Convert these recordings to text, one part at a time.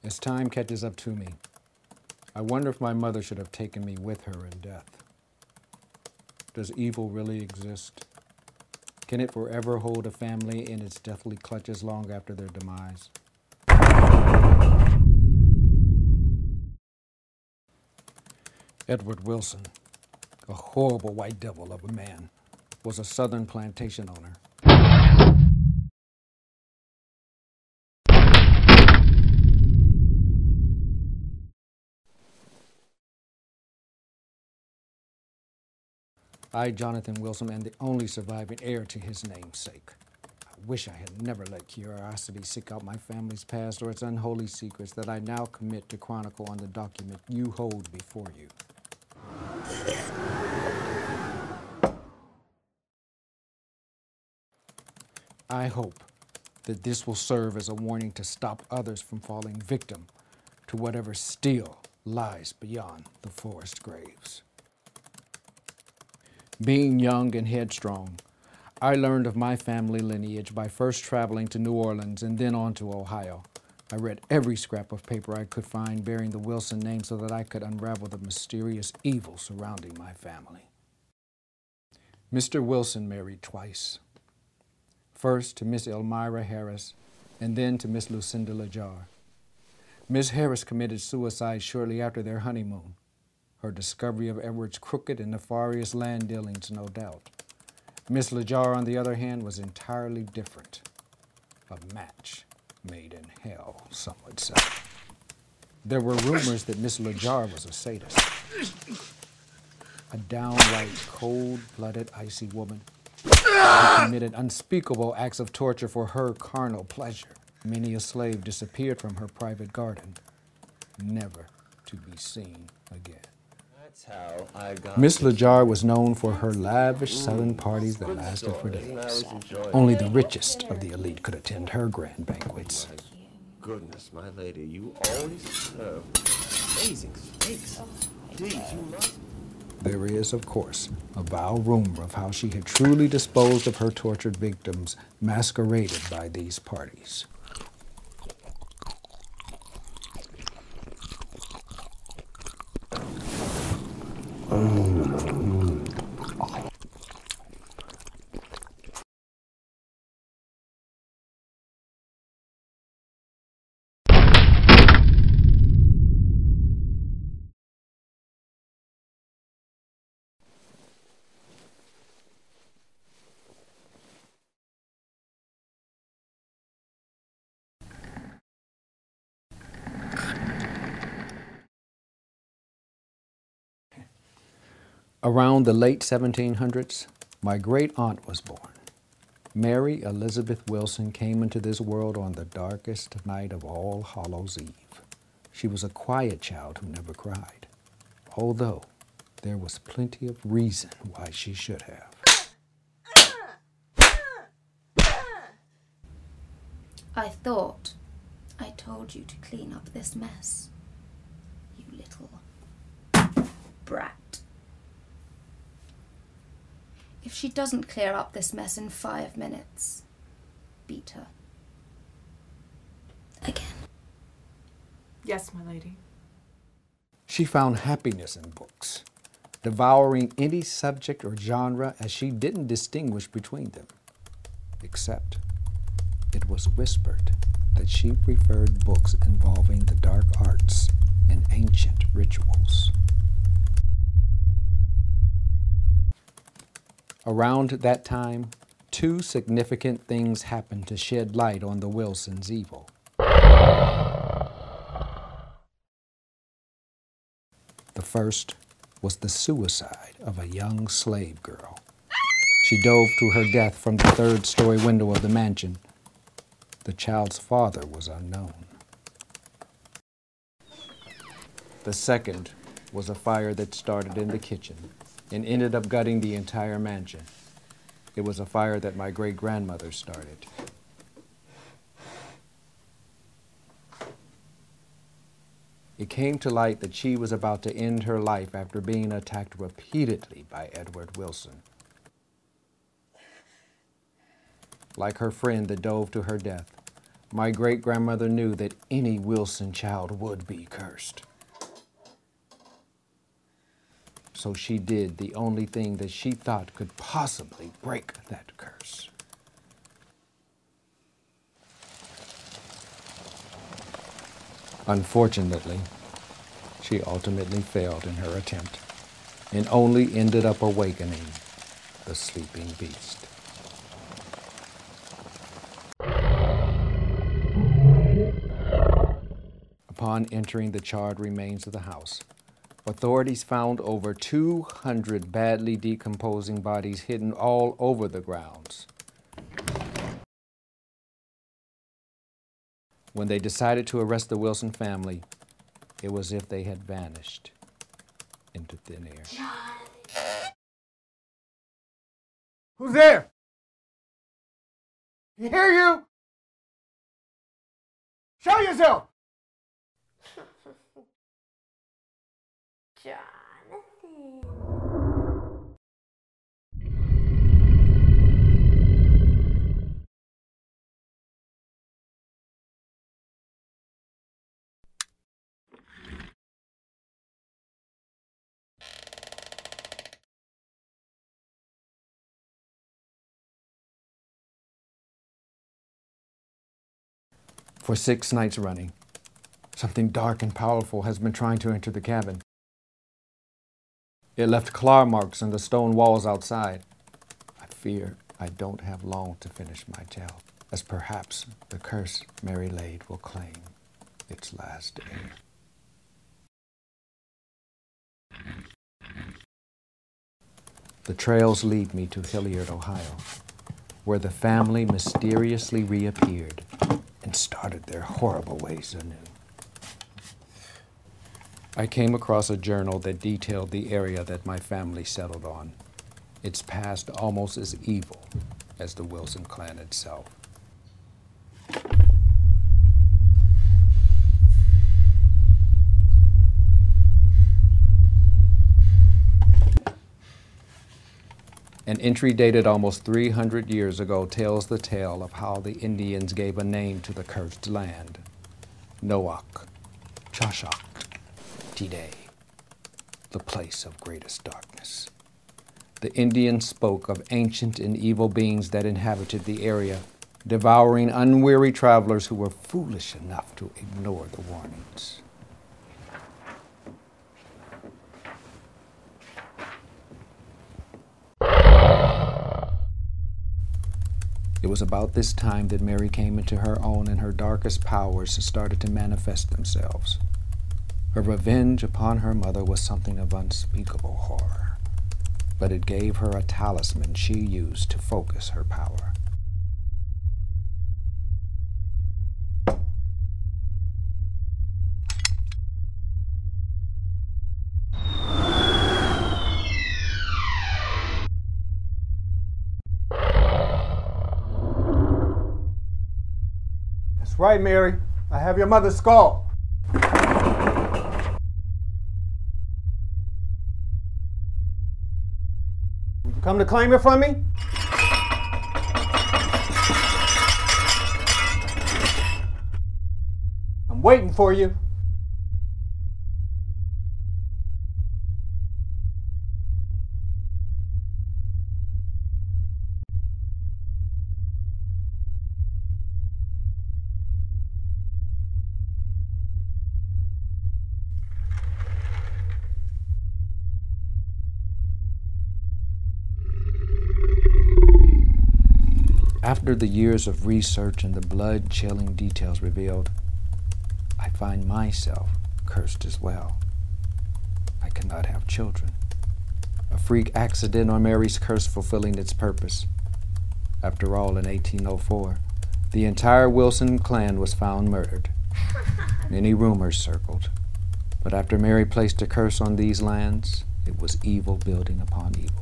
As time catches up to me, I wonder if my mother should have taken me with her in death. Does evil really exist? Can it forever hold a family in its deathly clutches long after their demise? Edward Wilson, a horrible white devil of a man, was a southern plantation owner. I, Jonathan Wilson, am the only surviving heir to his namesake. I wish I had never let curiosity seek out my family's past or its unholy secrets that I now commit to chronicle on the document you hold before you. I hope that this will serve as a warning to stop others from falling victim to whatever still lies beyond the forest graves. Being young and headstrong, I learned of my family lineage by first traveling to New Orleans and then on to Ohio. I read every scrap of paper I could find bearing the Wilson name so that I could unravel the mysterious evil surrounding my family. Mr. Wilson married twice. First to Miss Elmira Harris, and then to Miss Lucinda Lejar. Miss Harris committed suicide shortly after their honeymoon. Her discovery of Edward's crooked and nefarious land dealings, no doubt. Miss Lejar, on the other hand, was entirely different. A match made in hell, some would say. There were rumors that Miss Lejar was a sadist. A downright cold-blooded, icy woman who committed unspeakable acts of torture for her carnal pleasure. Many a slave disappeared from her private garden, never to be seen again. That's how I got Miss Lejar was known for her lavish Southern parties that lasted for days. Only the richest of the elite could attend her grand banquets. Goodness, my lady, you always serve amazing steaks. Please, you must. There is, of course, a vile rumor of how she had truly disposed of her tortured victims masqueraded by these parties. Around the late 1700s, my great-aunt was born. Mary Elizabeth Wilson came into this world on the darkest night of All Hallows Eve. She was a quiet child who never cried, although there was plenty of reason why she should have. I thought I told you to clean up this mess, you little brat. If she doesn't clear up this mess in 5 minutes, beat her. Again. Yes, my lady. She found happiness in books, devouring any subject or genre as she didn't distinguish between them, except it was whispered that she preferred books involving the dark arts and ancient rituals. Around that time, 2 significant things happened to shed light on the Wilsons' evil. The first was the suicide of a young slave girl. She dove to her death from the 3rd-story window of the mansion. The child's father was unknown. The second was a fire that started in the kitchen and ended up gutting the entire mansion. It was a fire that my great-grandmother started. It came to light that she was about to end her life after being attacked repeatedly by Edward Wilson. Like her friend that dove to her death, My great-grandmother knew that any Wilson child would be cursed. So she did the only thing that she thought could possibly break that curse. Unfortunately, she ultimately failed in her attempt and only ended up awakening the sleeping beast. Upon entering the charred remains of the house, authorities found over 200 badly decomposing bodies hidden all over the grounds. When they decided to arrest the Wilson family, it was as if they had vanished into thin air. Who's there? You hear you? Show yourself! Jonathan. For 6 nights running, something dark and powerful has been trying to enter the cabin. It left claw marks on the stone walls outside. I fear I don't have long to finish my tale, as perhaps the curse Mary laid will claim its last day. The trails lead me to Hilliard, Ohio, where the family mysteriously reappeared and started their horrible ways anew. I came across a journal that detailed the area that my family settled on, its past almost as evil as the Wilson clan itself. An entry dated almost 300 years ago tells the tale of how the Indians gave a name to the cursed land. Noak, Chashak, Tide, the place of greatest darkness. The Indians spoke of ancient and evil beings that inhabited the area, devouring unwary travelers who were foolish enough to ignore the warnings. It was about this time that Mary came into her own and her darkest powers started to manifest themselves. Her revenge upon her mother was something of unspeakable horror, but it gave her a talisman she used to focus her power. That's right, Mary. I have your mother's skull. Will you come to claim it from me? I'm waiting for you. After the years of research and the blood-chilling details revealed, I find myself cursed as well. I cannot have children. A freak accident on Mary's curse fulfilling its purpose. After all, in 1804, the entire Wilson clan was found murdered. Many rumors circled, but after Mary placed a curse on these lands, it was evil building upon evil.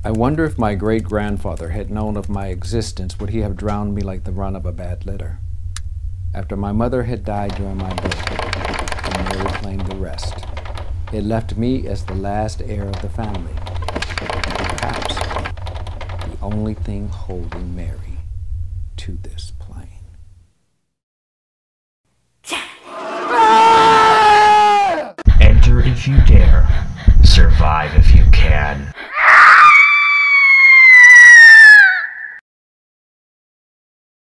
I wonder if my great-grandfather had known of my existence, would he have drowned me like the run of a bad litter? After my mother had died during my birth, and Mary claimed the rest, it left me as the last heir of the family, perhaps the only thing holding Mary to this planet. if you dare. Survive if you can.